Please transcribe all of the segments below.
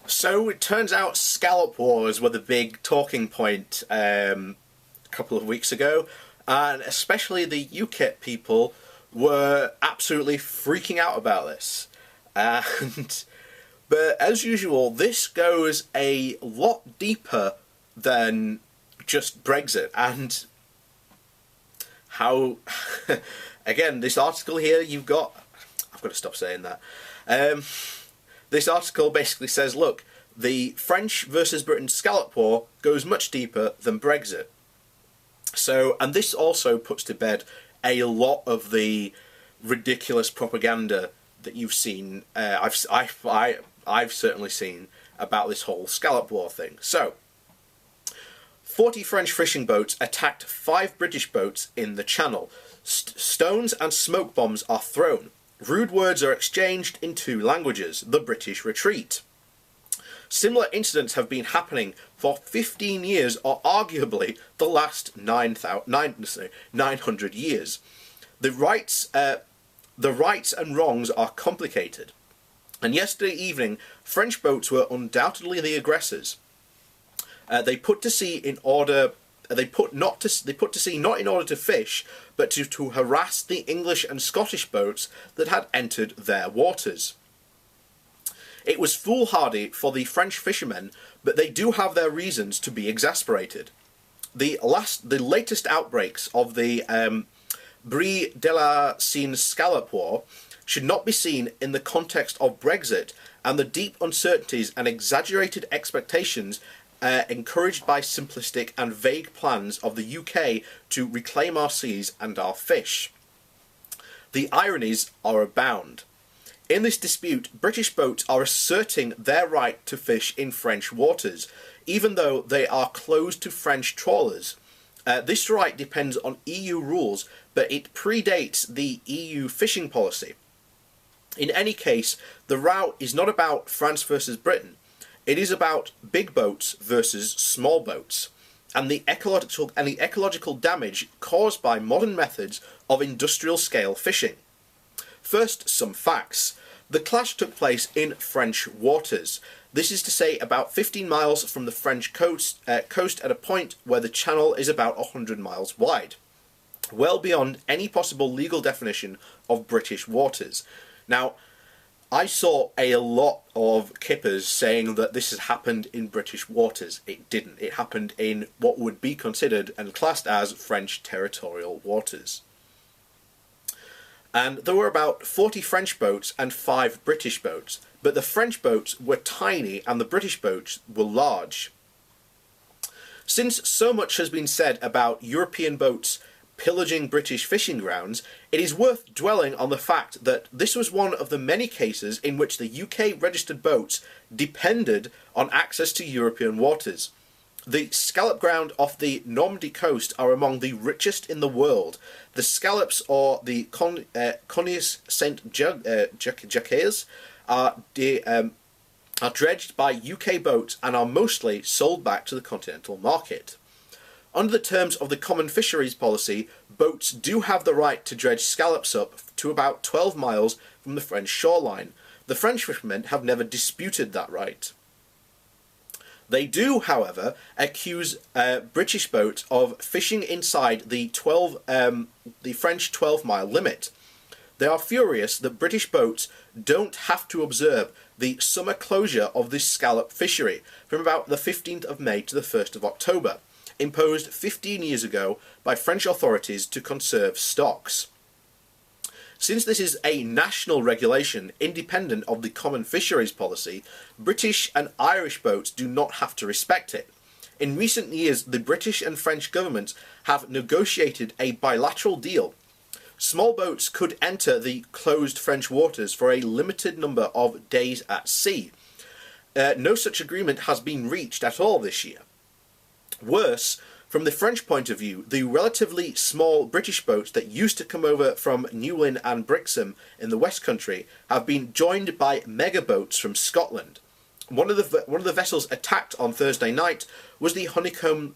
So it turns out Scallop Wars were the big talking point a couple of weeks ago, and especially the UKIP people were absolutely freaking out about this. But as usual, this goes a lot deeper than just Brexit, and how, again, this article here, I've got to stop saying that. This article basically says, look, the French versus Britain Scallop War goes much deeper than Brexit. So, and this also puts to bed a lot of the ridiculous propaganda that you've seen, I've certainly seen, about this whole Scallop War thing. So, 40 French fishing boats attacked 5 British boats in the Channel. Stones and smoke bombs are thrown. Rude words are exchanged in 2 languages. The British retreat. Similar incidents have been happening for 15 years, or arguably the last 900 years. The rights and wrongs are complicated. And yesterday evening, French boats were undoubtedly the aggressors. They put to sea not in order to fish, but to harass the English and Scottish boats that had entered their waters. It was foolhardy for the French fishermen, but they do have their reasons to be exasperated. The latest outbreaks of the Brie de la Seine Scallop War should not be seen in the context of Brexit and the deep uncertainties and exaggerated expectations encouraged by simplistic and vague plans of the UK to reclaim our seas and our fish. The ironies are abound. In this dispute, British boats are asserting their right to fish in French waters, even though they are closed to French trawlers. This right depends on EU rules, but it predates the EU fishing policy. In any case, the row is not about France versus Britain. It is about big boats versus small boats, and the ecological damage caused by modern methods of industrial scale fishing. First, some facts. The clash took place in French waters. This is to say about 15 miles from the French coast at a point where the channel is about 100 miles wide, well beyond any possible legal definition of British waters. Now, I saw a lot of kippers saying that this has happened in British waters. It didn't. It happened in what would be considered and classed as French territorial waters. And there were about 40 French boats and 5 British boats, but the French boats were tiny and the British boats were large. Since so much has been said about European boats pillaging British fishing grounds, it is worth dwelling on the fact that this was one of the many cases in which the UK registered boats depended on access to European waters. The scallop ground off the Normandy coast are among the richest in the world. The scallops, or the Conilles Saint-Jacques, are dredged by UK boats and are mostly sold back to the continental market. Under the terms of the Common Fisheries Policy, boats do have the right to dredge scallops up to about 12 miles from the French shoreline. The French fishermen have never disputed that right. They do, however, accuse British boats of fishing inside the French 12-mile limit. They are furious that British boats don't have to observe the summer closure of this scallop fishery from about the 15th of May to the 1st of October, imposed 15 years ago by French authorities to conserve stocks. Since this is a national regulation independent of the Common Fisheries Policy, British and Irish boats do not have to respect it. In recent years, the British and French governments have negotiated a bilateral deal. Small boats could enter the closed French waters for a limited number of days at sea. No such agreement has been reached at all this year. Worse, from the French point of view, the relatively small British boats that used to come over from Newlyn and Brixham in the West Country have been joined by mega boats from Scotland. One of the vessels attacked on Thursday night was the Honeyborn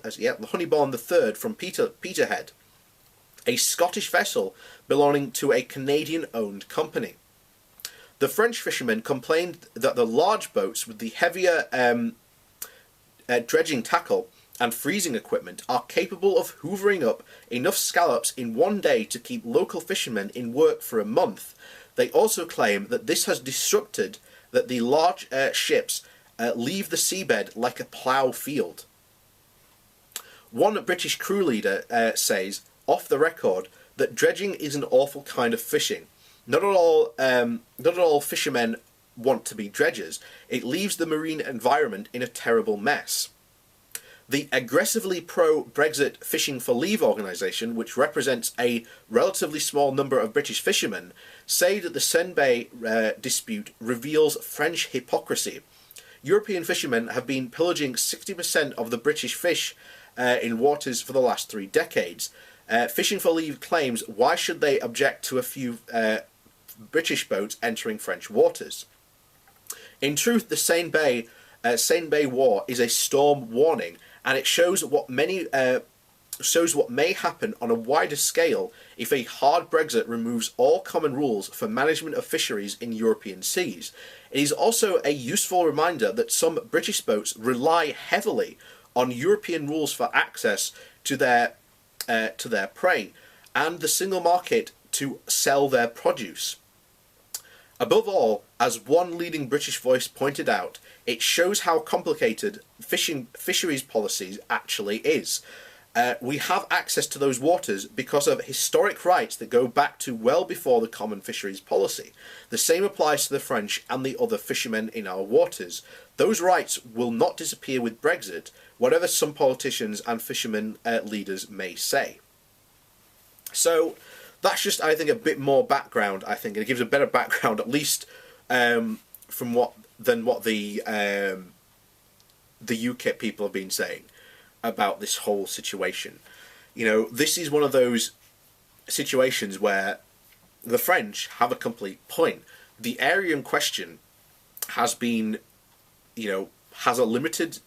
III from Peterhead, a Scottish vessel belonging to a Canadian-owned company. The French fishermen complained that the large boats with the heavier dredging tackle and freezing equipment are capable of hoovering up enough scallops in one day to keep local fishermen in work for a month. They also claim that this has disrupted that the large ships leave the seabed like a plough field. One British crew leader says, off the record, that dredging is an awful kind of fishing. Not at all fishermen want to be dredgers. It leaves the marine environment in a terrible mess. The aggressively pro-Brexit Fishing for Leave organisation, which represents a relatively small number of British fishermen, say that the Seine Bay dispute reveals French hypocrisy. European fishermen have been pillaging 60% of the British fish in waters for the last 3 decades. Fishing for Leave claims, why should they object to a few British boats entering French waters? In truth, the Seine Bay War is a storm warning, and it shows what may happen on a wider scale if a hard Brexit removes all common rules for management of fisheries in European seas. It is also a useful reminder that some British boats rely heavily on European rules for access to their prey and the single market to sell their produce. Above all, as one leading British voice pointed out, it shows how complicated fisheries policies actually is. We have access to those waters because of historic rights that go back to well before the common fisheries policy. The same applies to the French and the other fishermen in our waters. Those rights will not disappear with Brexit, whatever some politicians and fishermen leaders may say. So that's just, I think, a bit more background. I think it gives a better background, at least than what the UKIP people have been saying about this whole situation. You know, this is one of those situations where the French have a complete point. The area in question has been, has a limited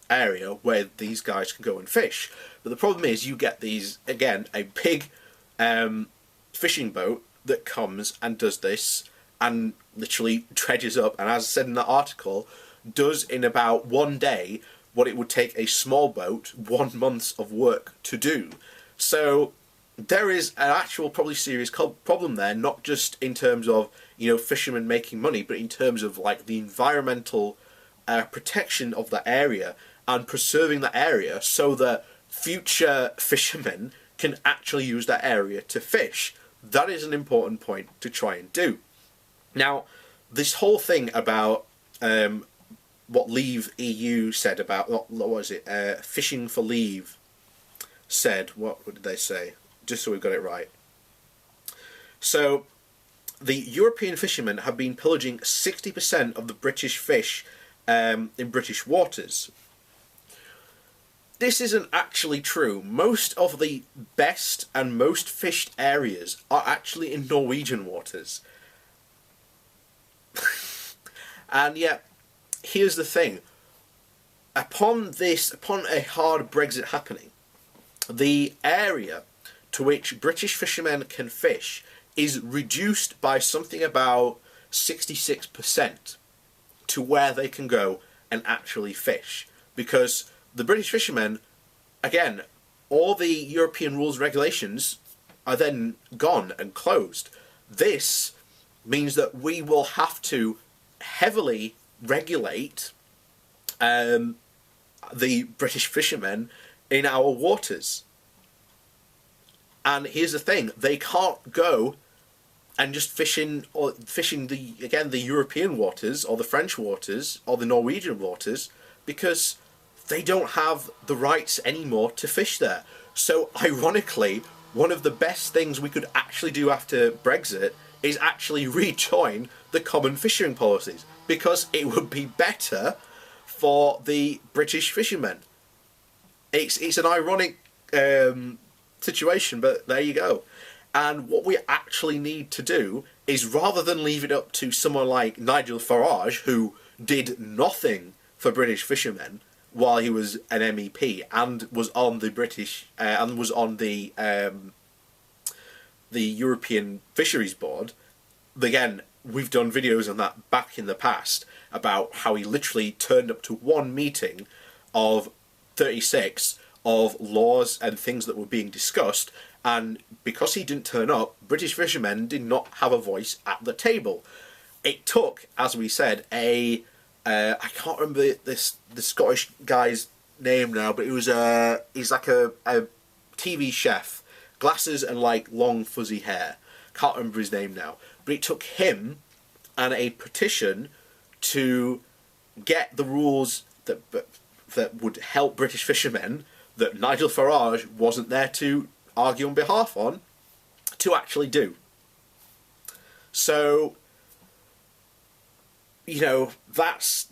area where these guys can go and fish. But the problem is you get these, again, a big fishing boat that comes and does this and literally dredges up, and as I said in the article, does in about one day what it would take a small boat 1 month of work to do. So there is an actual probably serious problem there, not just in terms of fishermen making money, but in terms of like the environmental protection of the area and preserving the area so that future fishermen can actually use that area to fish. That is an important point to try and do. Now, this whole thing about what Leave EU said about, what was it, Fishing for Leave said, what did they say? Just so we've got it right. So, the European fishermen have been pillaging 60% of the British fish in British waters. This isn't actually true. Most of the best and most fished areas are actually in Norwegian waters. And yet, here's the thing. Upon a hard Brexit happening, the area to which British fishermen can fish is reduced by something about 66% to where they can go and actually fish. Because the British fishermen, again, all the European rules and regulations are then gone and closed. This means that we will have to heavily regulate the British fishermen in our waters. And here's the thing, they can't go and just fishing the European waters or the French waters or the Norwegian waters, because they don't have the rights anymore to fish there. So ironically, one of the best things we could actually do after Brexit is actually rejoin the common fishing policies, because it would be better for the British fishermen. It's an ironic situation, but there you go. And what we actually need to do is, rather than leave it up to someone like Nigel Farage, who did nothing for British fishermen while he was an MEP and was on the British and was on the European Fisheries Board, again, we've done videos on that back in the past about how he literally turned up to one meeting of 36 of laws and things that were being discussed, and because he didn't turn up, British fishermen did not have a voice at the table. It took, as we said, I can't remember the Scottish guy's name now, but it was he's like a TV chef, glasses and like long fuzzy hair. Can't remember his name now, but it took him and a petition to get the rules that would help British fishermen, that Nigel Farage wasn't there to argue on behalf on, to actually do. So, you know, that's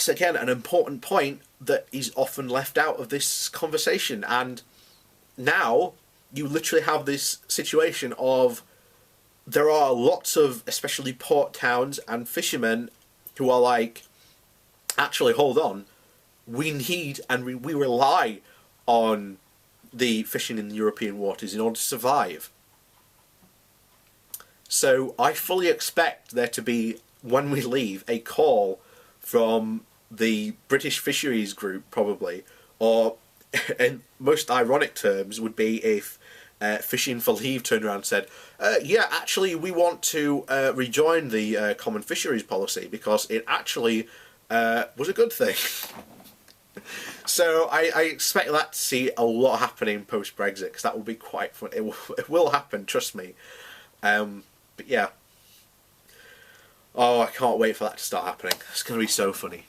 again an important point that is often left out of this conversation. And now you literally have this situation of, there are lots of, especially port towns and fishermen, who are like, actually, hold on, we need and we rely on the fishing in the European waters in order to survive. So I fully expect there to be, when we leave, a call from the British Fisheries Group, probably, or in most ironic terms would be if Fishing for Leave turned around and said, yeah, actually we want to rejoin the Common Fisheries Policy because it actually was a good thing. So I expect that to see a lot happening post-Brexit, because that will be quite fun. It will happen, trust me. But yeah. Oh, I can't wait for that to start happening. It's going to be so funny.